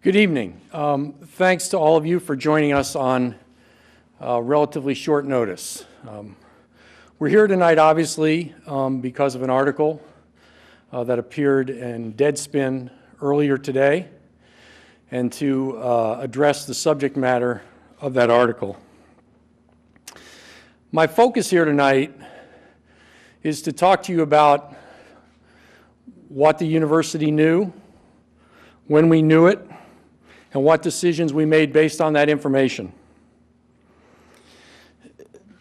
Good evening. Thanks to all of you for joining us on relatively short notice. We're here tonight, obviously, because of an article that appeared in Deadspin earlier today, and to address the subject matter of that article. My focus here tonight is to talk to you about what the university knew, when we knew it, and what decisions we made based on that information.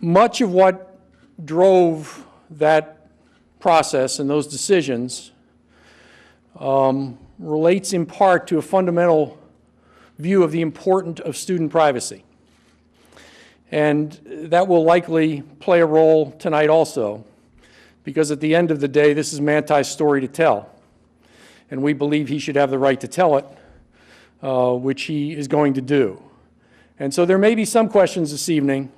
Much of what drove that process and those decisions relates in part to a fundamental view of the importance of student privacy. And that will likely play a role tonight also, because at the end of the day, this is Manti's story to tell. And we believe he should have the right to tell it, which he is going to do. And so there may be some questions this evening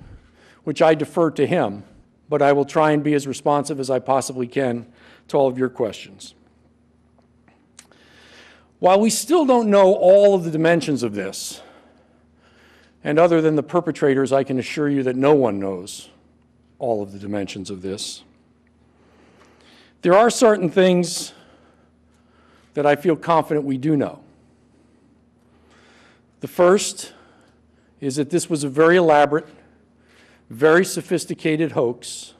which I defer to him, but I will try and be as responsive as I possibly can to all of your questions. While we still don't know all of the dimensions of this, and other than the perpetrators, I can assure you that no one knows all of the dimensions of this, there are certain things that I feel confident we do know. The first is that this was a very elaborate, very sophisticated hoax,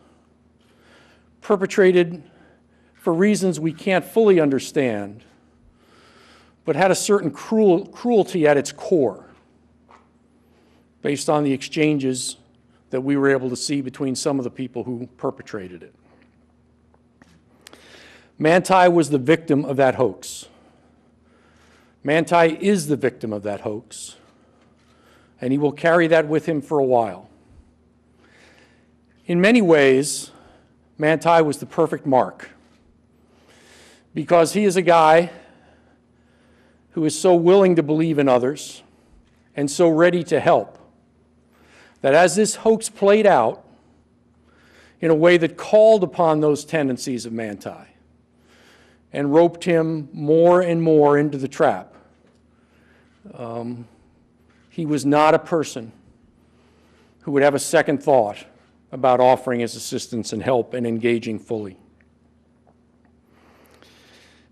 perpetrated for reasons we can't fully understand, but had a certain cruelty at its core, based on the exchanges that we were able to see between some of the people who perpetrated it. Manti was the victim of that hoax. Manti is the victim of that hoax, and he will carry that with him for a while. In many ways, Manti was the perfect mark, because he is a guy who is so willing to believe in others and so ready to help, that as this hoax played out in a way that called upon those tendencies of Manti and roped him more and more into the trap, he was not a person who would have a second thought about offering his assistance and help and engaging fully.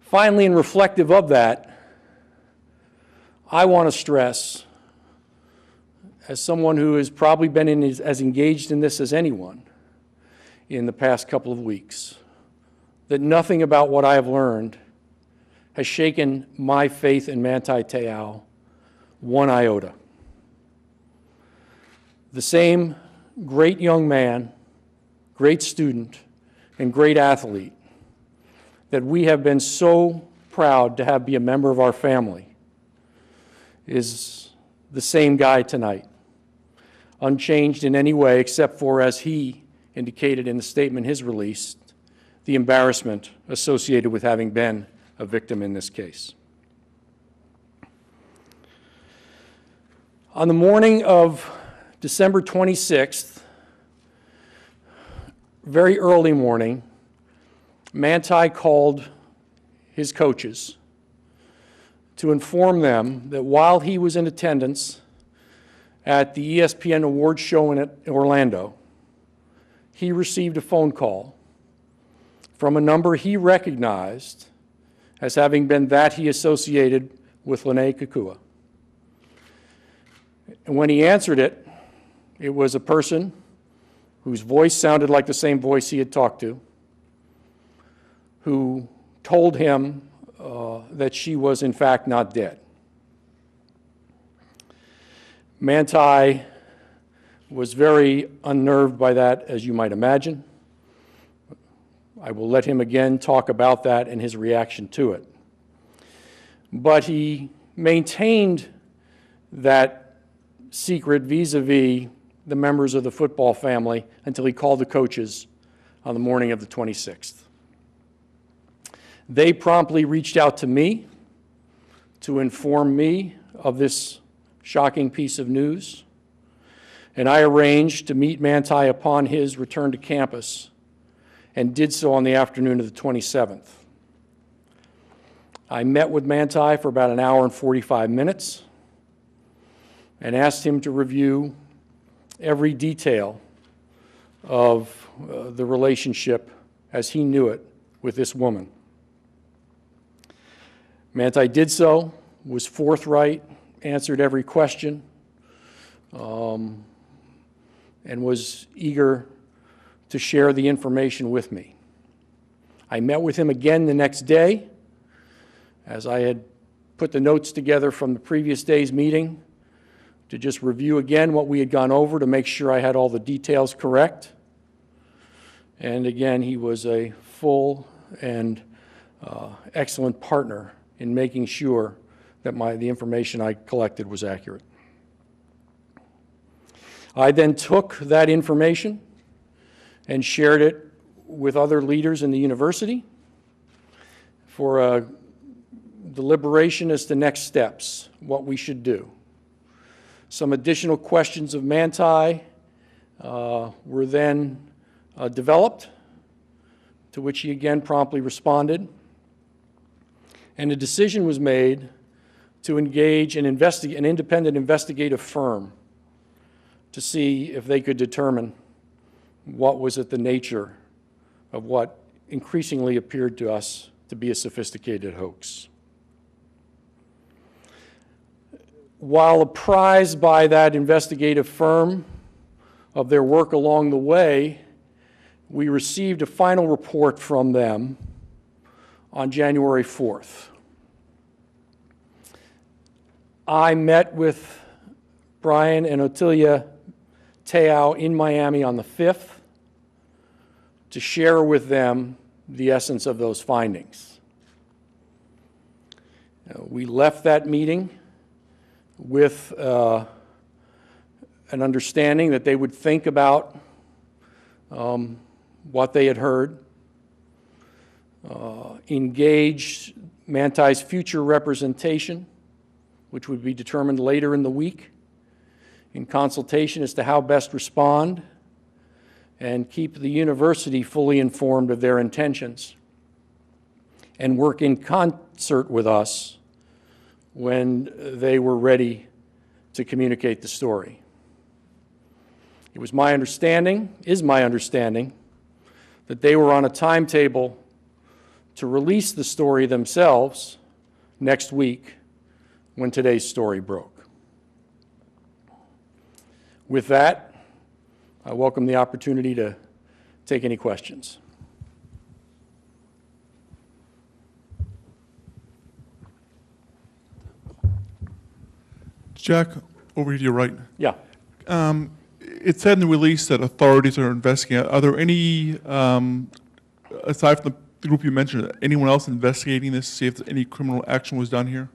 Finally, and reflective of that, I want to stress, as someone who has probably been as engaged in this as anyone in the past couple of weeks, that nothing about what I have learned has shaken my faith in Manti Te'o one iota. The same great young man, great student, and great athlete that we have been so proud to have be a member of our family is the same guy tonight, unchanged in any way except for, as he indicated in the statement his released, the embarrassment associated with having been a victim in this case. On the morning of December 26th, very early morning, Manti called his coaches to inform them that while he was in attendance at the ESPN Awards show in Orlando, he received a phone call from a number he recognized as having been that he associated with Lene Kekua. And when he answered it, it was a person whose voice sounded like the same voice he had talked to, who told him that she was in fact not dead. Manti was very unnerved by that, as you might imagine. I will let him again talk about that and his reaction to it. But he maintained that secret vis-a-vis the members of the football family until he called the coaches on the morning of the 26th. They promptly reached out to me to inform me of this shocking piece of news, and I arranged to meet Manti upon his return to campus, and did so on the afternoon of the 27th. I met with Manti for about an hour and 45 minutes and asked him to review every detail of the relationship as he knew it with this woman. Manti did so, was forthright, answered every question, and was eager to share the information with me. I met with him again the next day, as I had put the notes together from the previous day's meeting to just review again what we had gone over to make sure I had all the details correct. And again, he was a full and excellent partner in making sure that the information I collected was accurate. I then took that information and shared it with other leaders in the university for a deliberation as to next steps, what we should do. Some additional questions of Manti were then developed, to which he again promptly responded, and a decision was made to engage an independent investigative firm to see if they could determine what was at the nature of what increasingly appeared to us to be a sophisticated hoax. While apprised by that investigative firm of their work along the way, we received a final report from them on January 4th. I met with Brian and Manti Te'o in Miami on the 5th to share with them the essence of those findings. We left that meeting with an understanding that they would think about what they had heard, engage Manti's future representation, which would be determined later in the week, in consultation as to how best respond, and keep the university fully informed of their intentions, and work in concert with us when they were ready to communicate the story. It was my understanding, is my understanding, that they were on a timetable to release the story themselves next week when today's story broke. With that, I welcome the opportunity to take any questions. Jack, over to your right. Yeah. It said in the release that authorities are investigating. Are there any, aside from the group you mentioned, anyone else investigating this to see if any criminal action was done here?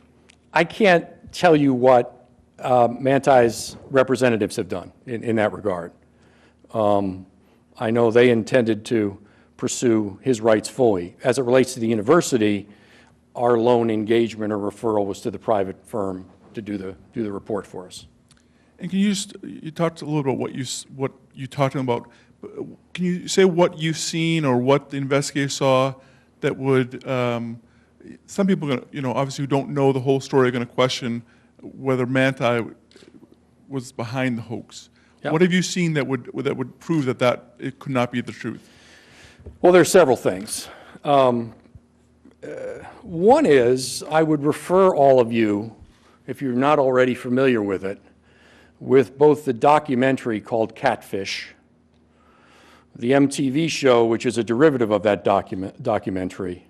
I can't tell you what Manti's representatives have done in that regard. I know they intended to pursue his rights fully. As it relates to the university, our lone engagement or referral was to the private firm to do the report for us. And can you you talked a little about what you talked about. Can you say what you've seen or what the investigators saw that would, some people, obviously who don't know the whole story are going to question whether Manti was behind the hoax. Yep. What have you seen that would prove that it could not be the truth? Well, there are several things. One is I would refer all of you, if you're not already familiar with it, with both the documentary called Catfish, the MTV show, which is a derivative of that documentary,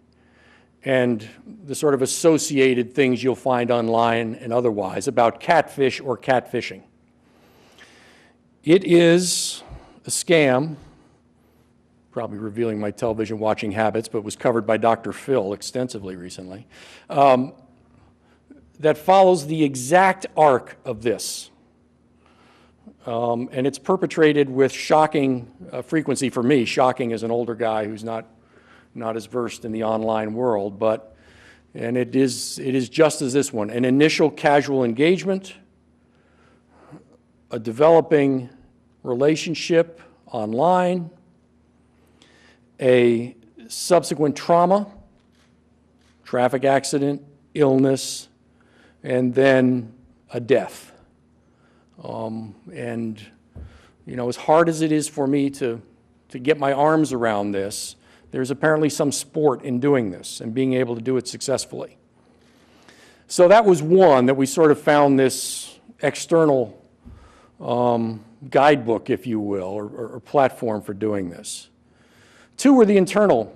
and the sort of associated things you'll find online and otherwise about catfish or catfishing. It is a scam, probably revealing my television watching habits, but was covered by Dr. Phil extensively recently, that follows the exact arc of this. And it's perpetrated with shocking frequency for me, shocking as an older guy who's not as versed in the online world, and it is just as this one, an initial casual engagement, a developing relationship online, a subsequent trauma traffic accident, illness, and then a death. And, you know, as hard as it is for me to get my arms around this, there's apparently some sport in doing this and being able to do it successfully. So that was one, that we sort of found this external guidebook, if you will, or platform for doing this. Two were the internal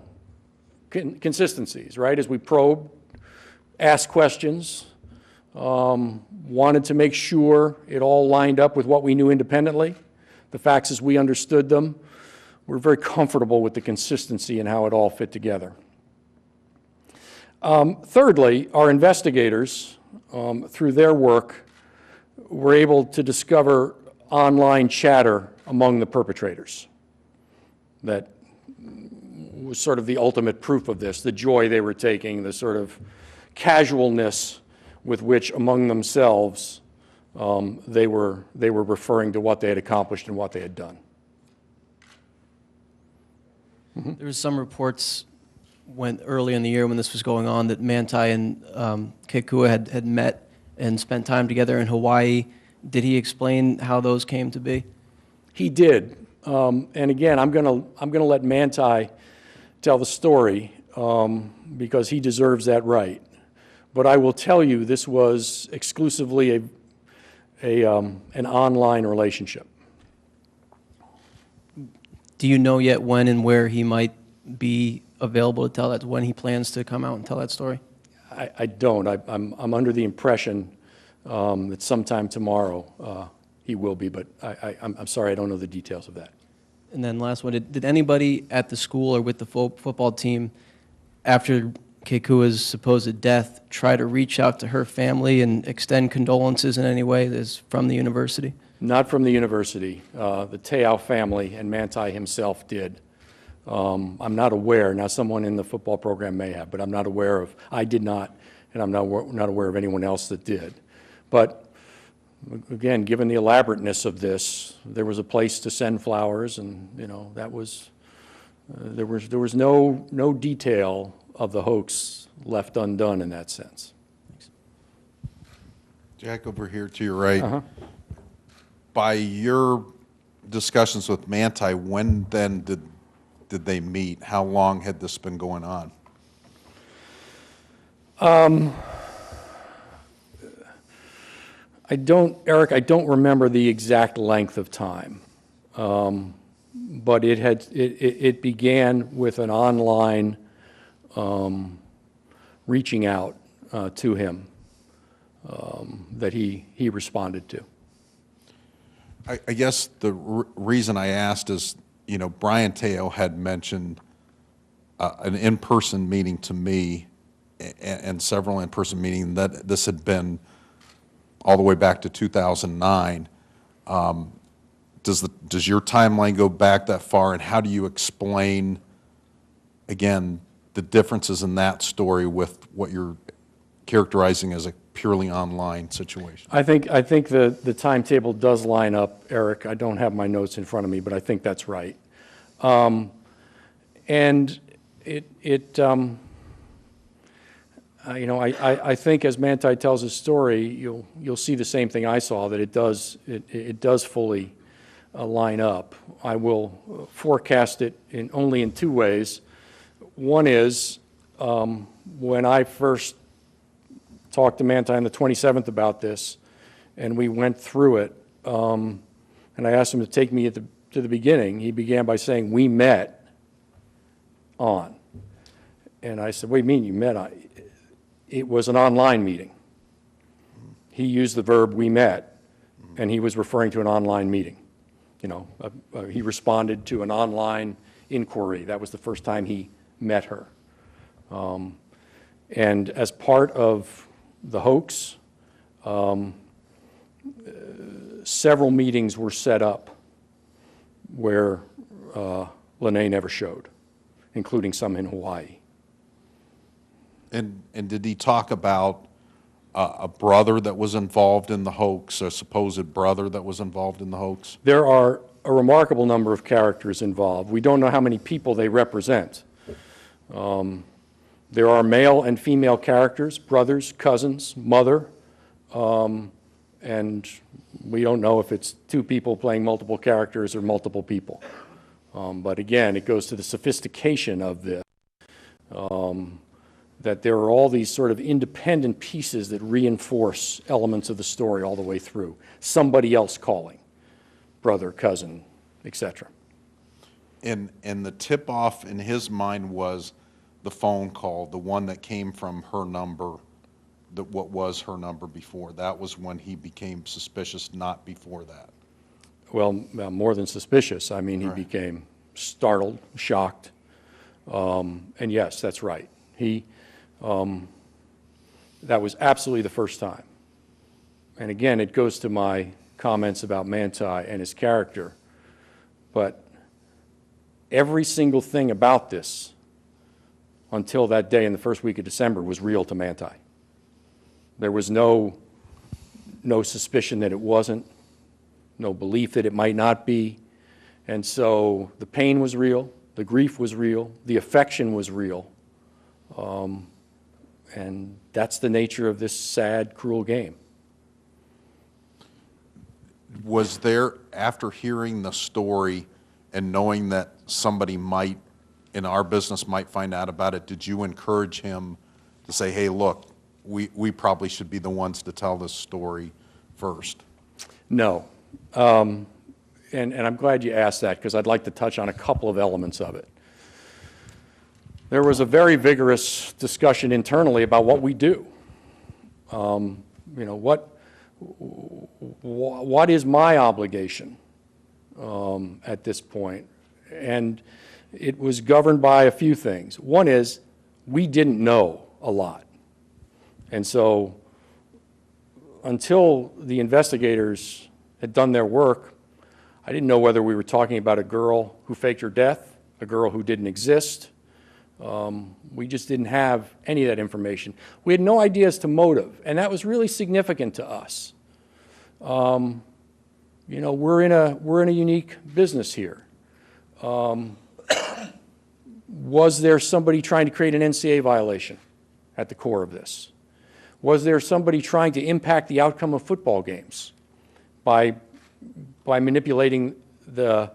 consistencies, right? As we probed, asked questions, wanted to make sure it all lined up with what we knew independently, the facts as we understood them. We're very comfortable with the consistency and how it all fit together. Thirdly, our investigators, through their work, were able to discover online chatter among the perpetrators. That was sort of the ultimate proof of this, the joy they were taking, the sort of casualness with which among themselves they were referring to what they had accomplished and what they had done. Mm-hmm. There was some reports early in the year when this was going on that Manti and Kekua had met and spent time together in Hawaii. Did he explain how those came to be? He did. And again, I'm gonna let Manti tell the story because he deserves that right. But I will tell you, this was exclusively an online relationship. Do you know yet when and where he might be available to tell that, when he plans to come out and tell that story? I don't. I'm under the impression that sometime tomorrow he will be, but I'm sorry, I don't know the details of that. And then last one, did anybody at the school or with the football team, after Kekua's supposed death, try to reach out to her family and extend condolences in any way as from the university? Not from the university. The Te'o family and Manti himself did. I'm not aware. Now, someone in the football program may have, but I'm not aware of. I did not, and I'm not aware of anyone else that did. But again, given the elaborateness of this, there was a place to send flowers, and you know that was there was no detail of the hoax left undone in that sense. Thanks. Jack, over here to your right. By your discussions with Manti, when then did they meet? How long had this been going on? Eric, I don't remember the exact length of time, but it began with an online reaching out to him that he responded to. I guess the reason I asked is, you know, Brian Te'o had mentioned an in-person meeting to me and several in-person meetings, that this had been all the way back to 2009. Does your timeline go back that far, and how do you explain, again, the differences in that story with what you're characterizing as a purely online situation? I think the timetable does line up, Eric. I don't have my notes in front of me, but I think that's right. And you know, I think as Manti tells his story, you'll see the same thing I saw, that it does fully line up. I will forecast it only in two ways. One is when I first talked to Manti on the 27th about this, and we went through it, and I asked him to take me to the beginning. He began by saying, "We met on." And I said, "What do you mean you met on?" It was an online meeting. He used the verb "we met," and he was referring to an online meeting. You know, he responded to an online inquiry. That was the first time he met her. And as part of the hoax, several meetings were set up where Lene never showed, including some in Hawaii. And did he talk about a brother that was involved in the hoax, a supposed brother that was involved in the hoax? There are a remarkable number of characters involved. We don't know how many people they represent. There are male and female characters, brothers, cousins, mother, and we don't know if it's two people playing multiple characters or multiple people. But again, it goes to the sophistication of this, that there are all these sort of independent pieces that reinforce elements of the story all the way through. Somebody else calling, brother, cousin, etc. And the tip-off in his mind was the phone call, the one that came from her number, what was her number before. That was when he became suspicious, not before that. Well, more than suspicious. I mean, he Right. became startled, shocked, and yes, that's right. That was absolutely the first time. And again, it goes to my comments about Manti and his character. But every single thing about this, until that day in the first week of December, was real to Manti. There was no suspicion that it wasn't, no belief that it might not be. And so the pain was real, the grief was real, the affection was real. And that's the nature of this sad, cruel game. Was there, after hearing the story and knowing that somebody might, in our business, might find out about it, did you encourage him to say, hey, look, we probably should be the ones to tell this story first? No. And I'm glad you asked that, because I'd like to touch on a couple of elements of it. There was a very vigorous discussion internally about what we do. You know, what is my obligation at this point? And it was governed by a few things. One is, we didn't know a lot. And so until the investigators had done their work, I didn't know whether we were talking about a girl who faked her death, a girl who didn't exist. We just didn't have any of that information. We had no idea as to motive, and that was really significant to us. You know, we're in a unique business here. Was there somebody trying to create an NCAA violation at the core of this? Was there somebody trying to impact the outcome of football games by manipulating the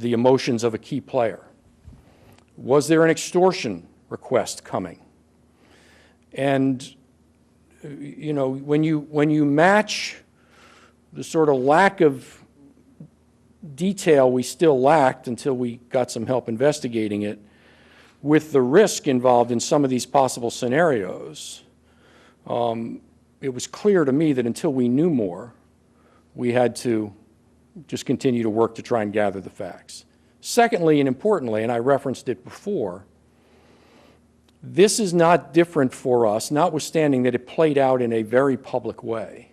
emotions of a key player? Was there an extortion request coming? And you know, when you match the sort of lack of detail we still lacked until we got some help investigating it, with the risk involved in some of these possible scenarios, it was clear to me that until we knew more, we had to just continue to work to try and gather the facts. Secondly, and importantly, and I referenced it before, this is not different for us, notwithstanding that it played out in a very public way.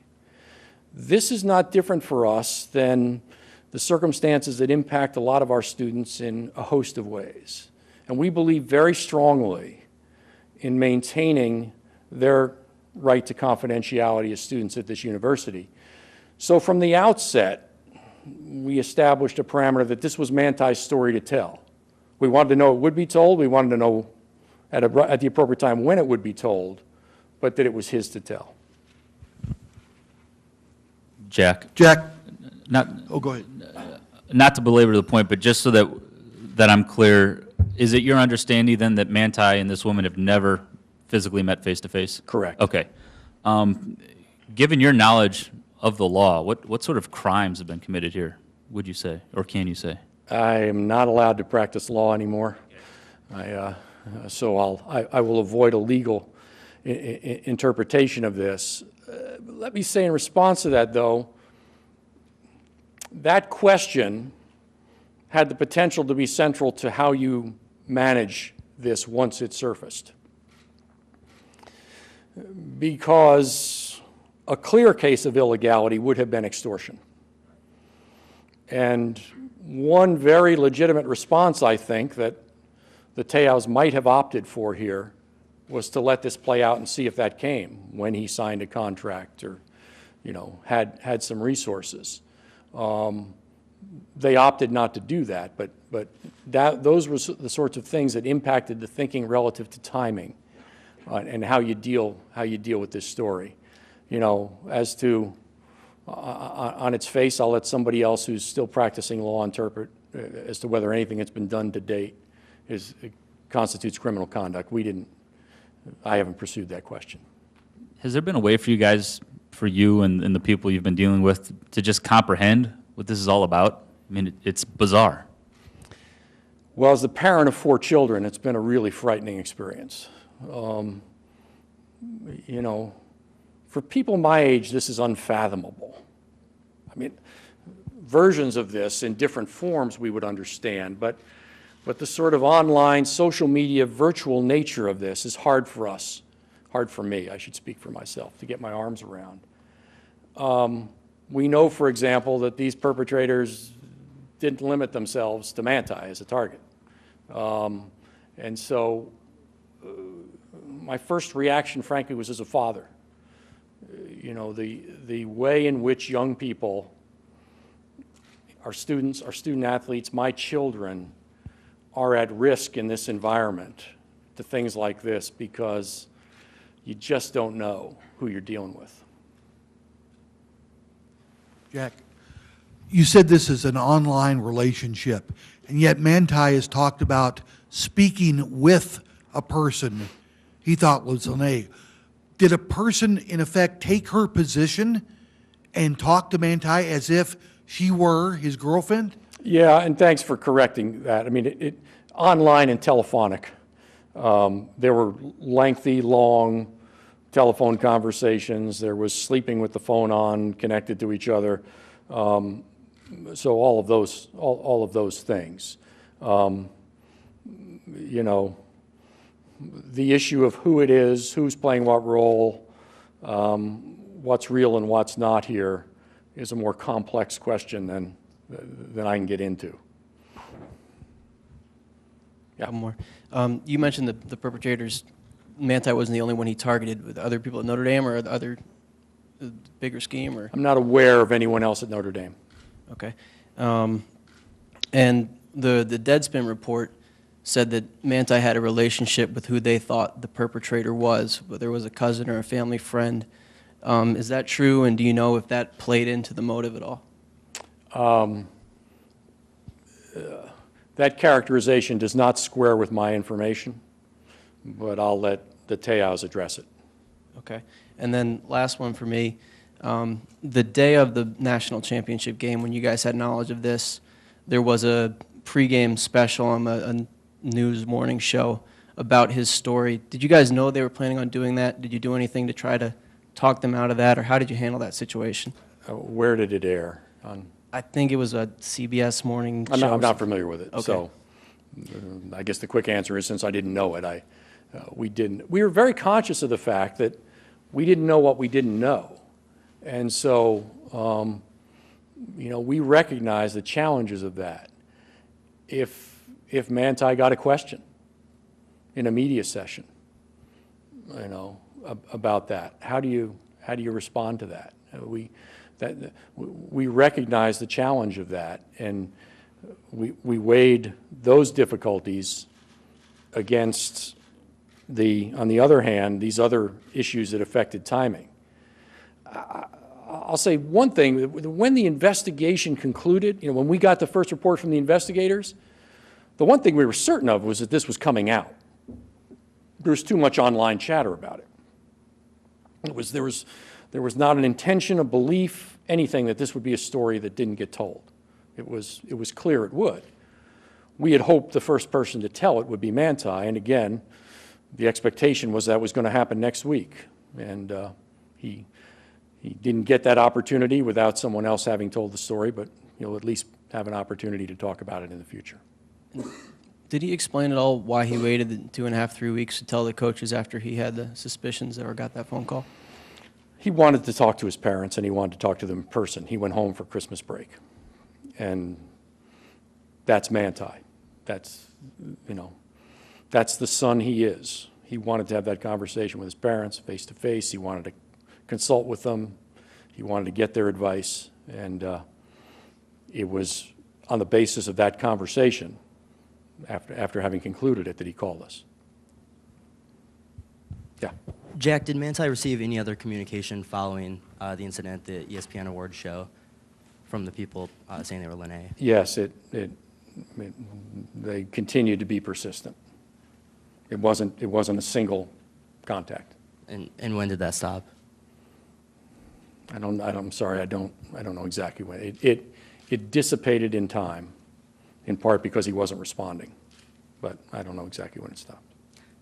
This is not different for us than the circumstances that impact a lot of our students in a host of ways. And we believe very strongly in maintaining their right to confidentiality as students at this university. So from the outset, we established a parameter that this was Manti's story to tell. We wanted to know it would be told. We wanted to know at the appropriate time when it would be told, but that it was his to tell. Jack, Oh, go ahead. not to belabor the point, but just so that I'm clear, is it your understanding then that Manti and this woman have never physically met face to face? Correct. Okay. Given your knowledge of the law, what sort of crimes have been committed here, would you say, or can you say? I am not allowed to practice law anymore. So I will avoid a legal interpretation of this. Let me say in response to that, though, that question had the potential to be central to how you manage this once it surfaced. Because a clear case of illegality would have been extortion. And one very legitimate response, I think, that the Te'os might have opted for here was to let this play out and see if that came when he signed a contract or, you know, had some resources. They opted not to do that, but those were the sorts of things that impacted the thinking relative to timing and how you deal with this story. You know, as to on its face, I'll let somebody else who's still practicing law interpret as to whether anything that's been done to date constitutes criminal conduct. I haven't pursued that question. Has there been a way for you guys, for you and the people you've been dealing with, to just comprehend what this is all about? I mean, it's bizarre. Well, as the parent of 4 children, it's been a really frightening experience. You know, for people my age, this is unfathomable. I mean, versions of this in different forms we would understand, but the sort of online, social media, virtual nature of this is hard for us, hard for me, I should speak for myself, to get my arms around. We know, for example, that these perpetrators didn't limit themselves to Manti as a target. And so my first reaction, frankly, was as a father. You know, the way in which young people, our students, our student athletes, my children, are at risk in this environment to things like this because you just don't know who you're dealing with. Jack, you said this is an online relationship, and yet Manti has talked about speaking with a person he thought was Lene. Did a person, in effect, take her position and talk to Manti as if she were his girlfriend? Yeah, and thanks for correcting that. I mean, online and telephonic. There were lengthy, long telephone conversations. There was sleeping with the phone on, connected to each other. So all of those things. You know, the issue of who it is, who's playing what role, what's real and what's not here is a more complex question than I can get into. Yeah. One more. You mentioned the perpetrators. Manti wasn't the only one he targeted. With other people at Notre Dame or other bigger scheme? Or I'm not aware of anyone else at Notre Dame. okay. And the Deadspin report said that Manti had a relationship with who they thought the perpetrator was, whether it was a cousin or a family friend. Is that true, and do you know if that played into the motive at all? That characterization does not square with my information, but I'll let the Te'os address it. Okay. And then last one for me. The day of the national championship game, when you guys had knowledge of this, there was a pregame special on a news morning show about his story. Did you guys know they were planning on doing that? Did you do anything to try to talk them out of that, or how did you handle that situation? Where did it air? I think it was a CBS morning show. I'm not familiar with it. Okay. So I guess the quick answer is, since I didn't know it, we were very conscious of the fact that we didn't know what we didn't know. And so, you know, we recognize the challenges of that. If Manti got a question in a media session, you know, about that, how do you respond to that? We recognize the challenge of that, and we weighed those difficulties against on the other hand, these other issues that affected timing. I'll say one thing: when the investigation concluded, you know, when we got the first report from the investigators, the one thing we were certain of was that this was coming out. There was too much online chatter about it. There was not an intention, a belief, anything that this would be a story that didn't get told. It was clear it would. We had hoped the first person to tell it would be Manti, and again, the expectation was that was going to happen next week, and he didn't get that opportunity without someone else having told the story, but he'll at least have an opportunity to talk about it in the future. Did he explain at all why he waited the 2.5, 3 weeks to tell the coaches after he had the suspicions or got that phone call? He wanted to talk to his parents, and he wanted to talk to them in person. He went home for Christmas break, and that's Manti. That's, you know, that's the son he is. He wanted to have that conversation with his parents face to face. He wanted to consult with them. He wanted to get their advice, and it was on the basis of that conversation, after having concluded it, that he called us. Yeah. Jack, did Manti receive any other communication following the incident at the ESPN Awards show from the people saying they were Lene? Yes, they continued to be persistent. It wasn't a single contact. And when did that stop? I'm sorry, I don't know exactly when. It dissipated in time, in part because he wasn't responding, but I don't know exactly when it stopped.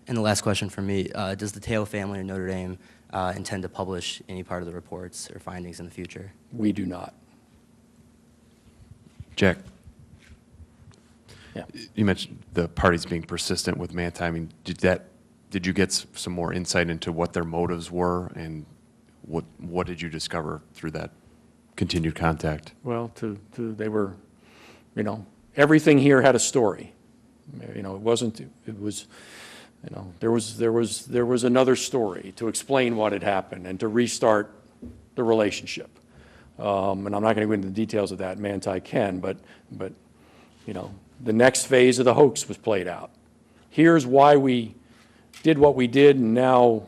And the last question for me, does the Te'o family or Notre Dame intend to publish any part of the reports or findings in the future? We do not. Jack, Yeah. you mentioned the parties being persistent with Manti. I mean, did you get some more insight into what their motives were, and what did you discover through that continued contact? Well, they were, everything here had a story. It was, there was another story to explain what had happened and to restart the relationship. And I'm not going to go into the details of that. Manti can, but the next phase of the hoax was played out. Here's why we did what we did, and now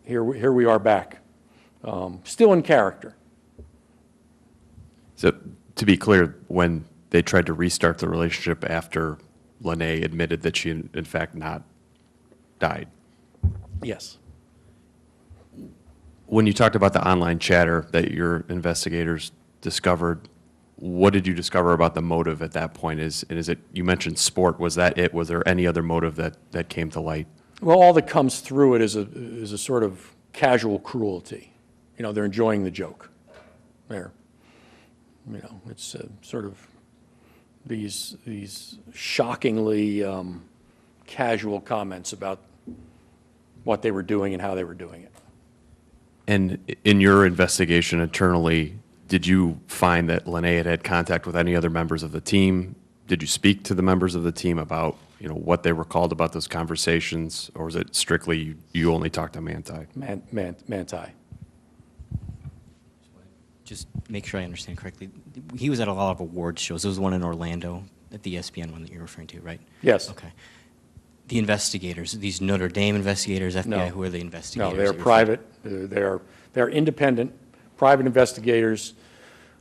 here we are back, still in character. So, to be clear, when they tried to restart the relationship after Lene admitted that she, in fact, not died. Yes. When you talked about the online chatter that your investigators discovered, what did you discover about the motive at that point? Is it, you mentioned sport, was that it? Was there any other motive that came to light? Well, all that comes through it is a sort of casual cruelty. They're enjoying the joke. It's sort of these shockingly casual comments about what they were doing and how they were doing it. And in your investigation internally, did you find that Lene had contact with any other members of the team? Did you speak to the members of the team about, what they recalled about those conversations, or was it strictly you only talked to Manti? Manti. Just make sure I understand correctly. He was at a lot of awards shows. There was one in Orlando, at the ESPN one that you're referring to, right? Yes. Okay. The investigators, these Notre Dame investigators, FBI, No. who are the investigators? No, they're that you're private. They're independent, private investigators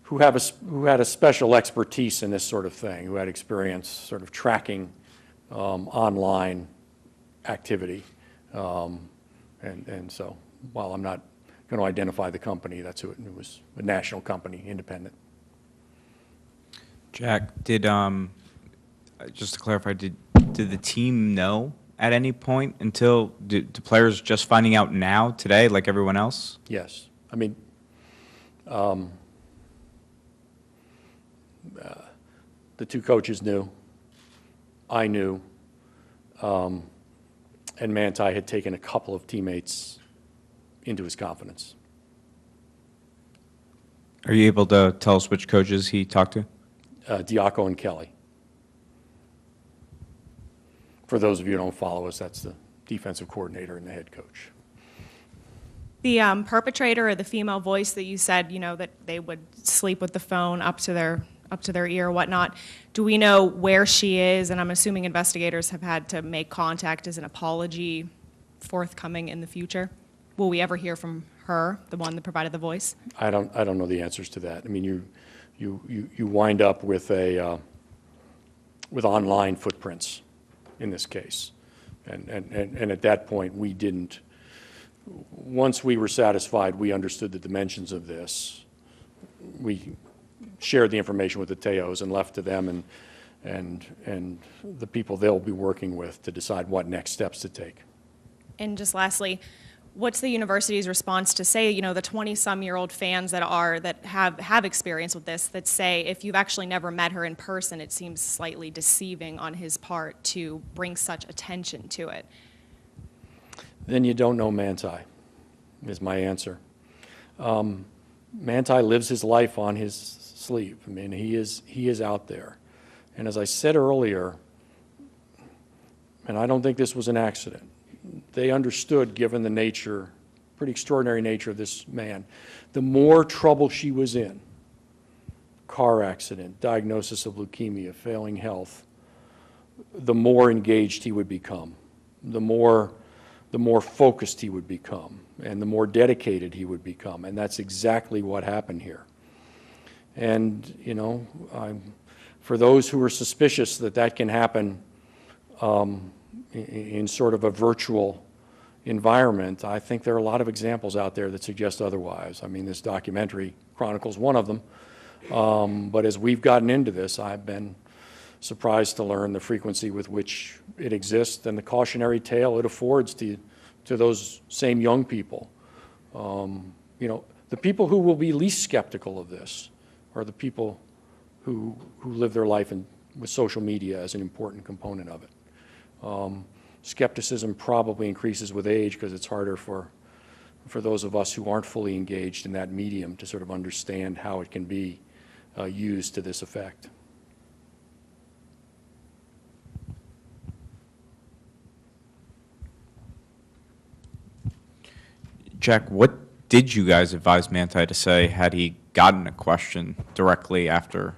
who had a special expertise in this sort of thing, who had experience sort of tracking online activity. And so, while I'm not going to identify the company, that's who it was, a national company, independent. Jack, just to clarify, did the team know at any point until, do players just finding out now, today, like everyone else? Yes. I mean, the two coaches knew. I knew. And Manti had taken a couple of teammates into his confidence. Are you able to tell us which coaches he talked to? Diaco and Kelly. For those of you who don't follow us, that's the defensive coordinator and the head coach. The perpetrator, or the female voice that you said, that they would sleep with the phone up to their ear or whatnot, do we know where she is? And I'm assuming investigators have had to make contact. Is an apology forthcoming in the future? Will we ever hear from her, the one that provided the voice? I don't know the answers to that. I mean, you wind up with with online footprints in this case, and at that point we didn't. Once we were satisfied, we understood the dimensions of this. We shared the information with the Te'os and left to them and the people they'll be working with to decide what next steps to take. And just lastly, what's the university's response to say, the 20-some-year-old fans that have experience with this, that say if you've actually never met her in person, it seems slightly deceiving on his part to bring such attention to it? Then you don't know Manti, is my answer. Manti lives his life on his sleeve. I mean, he is out there. And as I said earlier, and I don't think this was an accident, they understood, given the nature, pretty extraordinary nature of this man, the more trouble she was in, car accident, diagnosis of leukemia, failing health, the more engaged he would become, the more the more focused he would become and the more dedicated he would become. And that's exactly what happened here. And, you know, for those who are suspicious that that can happen in sort of a virtual environment, I think there are a lot of examples out there that suggest otherwise. I mean, this documentary chronicles one of them. But as we've gotten into this, I've been surprised to learn the frequency with which it exists and the cautionary tale it affords to those same young people. You know, the people who will be least skeptical of this are the people who live their life with social media as an important component of it. Skepticism probably increases with age because it's harder for those of us who aren't fully engaged in that medium to sort of understand how it can be used to this effect. Jack, what did you guys advise Manti to say had he gotten a question directly after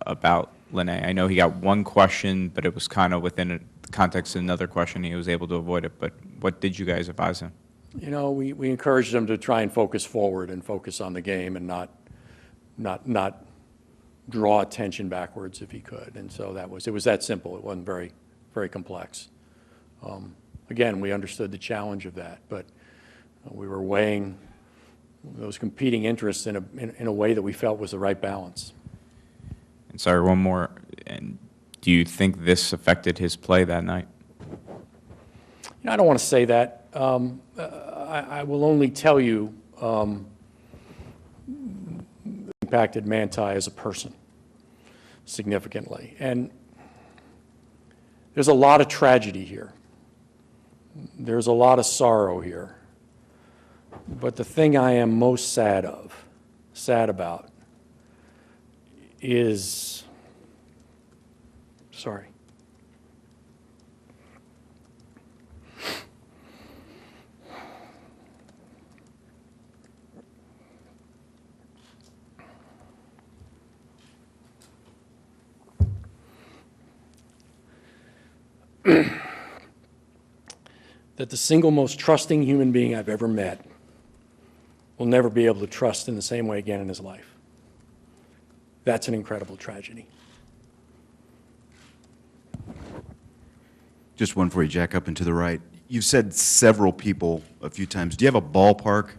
about Lene? I know he got one question, but it was kind of within the context of another question. He was able to avoid it, but what did you guys advise him? You know, we encouraged him to try and focus forward and focus on the game and not draw attention backwards if he could. And so it was that simple. It wasn't very, very complex. Again, we understood the challenge of that, but we were weighing those competing interests in a way that we felt was the right balance. And sorry, one more. And do you think this affected his play that night? You know, I don't want to say that. I will only tell you impacted Manti as a person significantly. And there's a lot of tragedy here. There's a lot of sorrow here. But the thing I am most sad about, is, sorry. That the single most trusting human being I've ever met will never be able to trust in the same way again in his life. That's an incredible tragedy. Just one for you, Jack, up and to the right. You've said several people a few times. Do you have a ballpark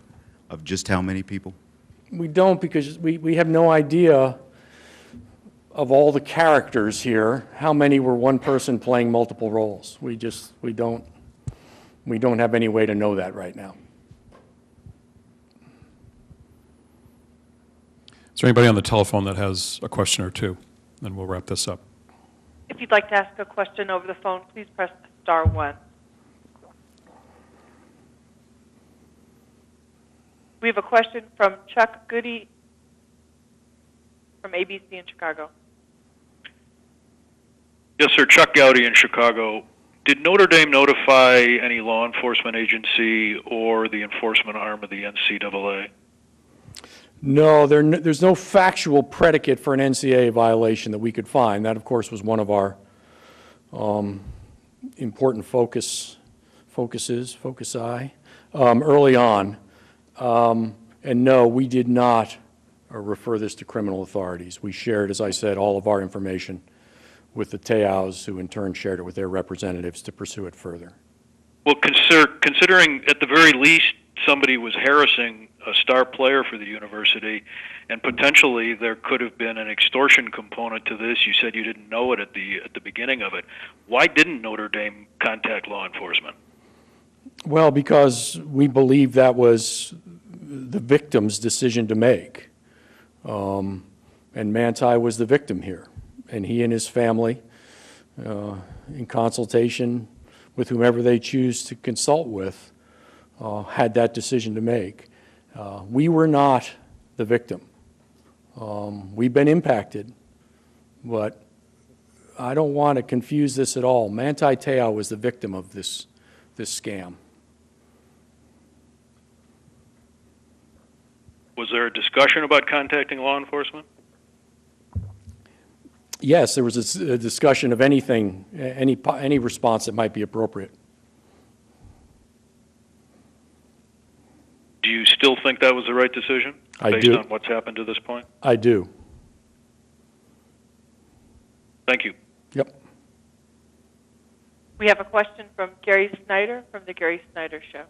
of just how many people? We don't, because we have no idea of all the characters here, how many were one person playing multiple roles. We don't have any way to know that right now. Is there anybody on the telephone that has a question or two? Then we'll wrap this up. If you'd like to ask a question over the phone, please press *1. We have a question from Chuck Goody from ABC in Chicago. Yes, sir. Chuck Gowdy in Chicago. Did Notre Dame notify any law enforcement agency or the enforcement arm of the NCAA? No, there's no factual predicate for an NCAA violation that we could find. That, of course, was one of our important foci early on. And no, we did not refer this to criminal authorities. We shared, as I said, all of our information with the Te'os, who in turn shared it with their representatives to pursue it further. Well, considering at the very least somebody was harassing a star player for the university, and potentially there could have been an extortion component to this. You said you didn't know it at the beginning of it. Why didn't Notre Dame contact law enforcement? Well, because we believe that was the victim's decision to make. And Manti was the victim here. And he and his family, in consultation with whomever they choose to consult with, had that decision to make. We were not the victim. We've been impacted, but I don't want to confuse this at all. Manti Te'o was the victim of this scam. Was there a discussion about contacting law enforcement? Yes, there was a discussion of anything, any response that might be appropriate. still think that was the right decision? I based do. on what's happened to this point? I do. Thank you. Yep. We have a question from Gary Snyder from the Gary Snyder Show.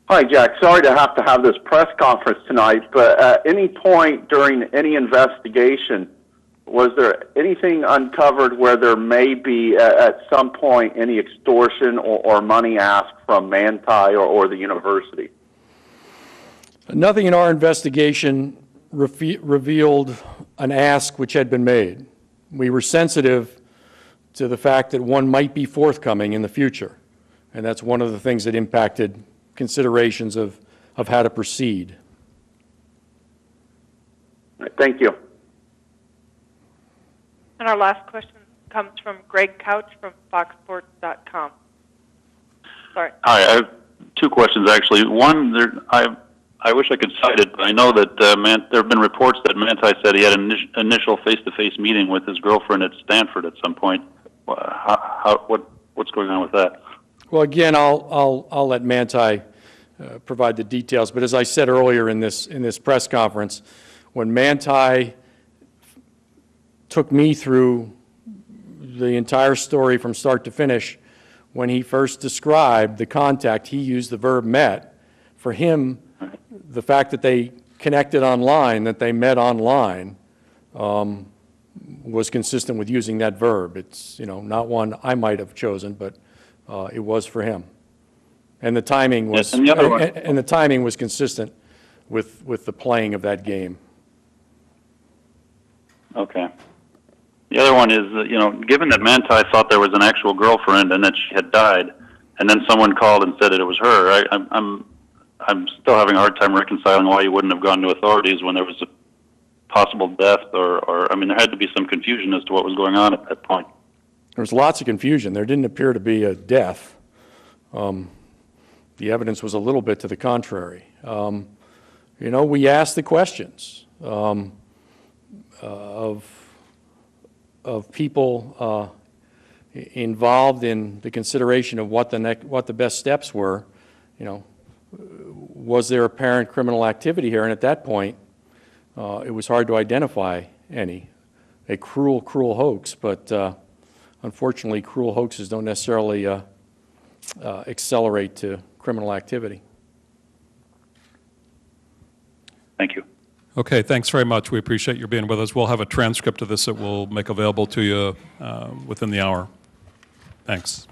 Hi, Jack. Sorry to have this press conference tonight, but at any point during any investigation, was there anything uncovered where there may be at some point any extortion or money asked from Manti or the university? Nothing in our investigation revealed an ask which had been made. We were sensitive to the fact that one might be forthcoming in the future, and that's one of the things that impacted considerations of how to proceed. Thank you. And our last question comes from Greg Couch from foxsports.com. Sorry. Hi, I have two questions actually. One, I wish I could cite it, but I know that there have been reports that Manti said he had an initial face-to-face meeting with his girlfriend at Stanford at some point. What's going on with that? Well, again, I'll let Manti provide the details. But as I said earlier in this press conference, when Manti took me through the entire story from start to finish, when he first described the contact, he used the verb met. For him, the fact that they connected online, that they met online, was consistent with using that verb. It's, not one I might have chosen, but it was for him. And the timing was, and the other one. and the timing was consistent with the playing of that game. Okay. The other one is, given that Manti thought there was an actual girlfriend and that she had died, and then someone called and said that it was her, I'm still having a hard time reconciling why you wouldn't have gone to authorities when there was a possible death, or there had to be some confusion as to what was going on at that point. There was lots of confusion. There didn't appear to be a death. The evidence was a little bit to the contrary. We asked the questions of people involved in the consideration of what the best steps were. Was there apparent criminal activity here? And at that point, it was hard to identify any. A cruel hoax, but unfortunately, cruel hoaxes don't necessarily accelerate to criminal activity. Thank you. Okay, thanks very much. We appreciate your being with us. We'll have a transcript of this that we'll make available to you within the hour. Thanks.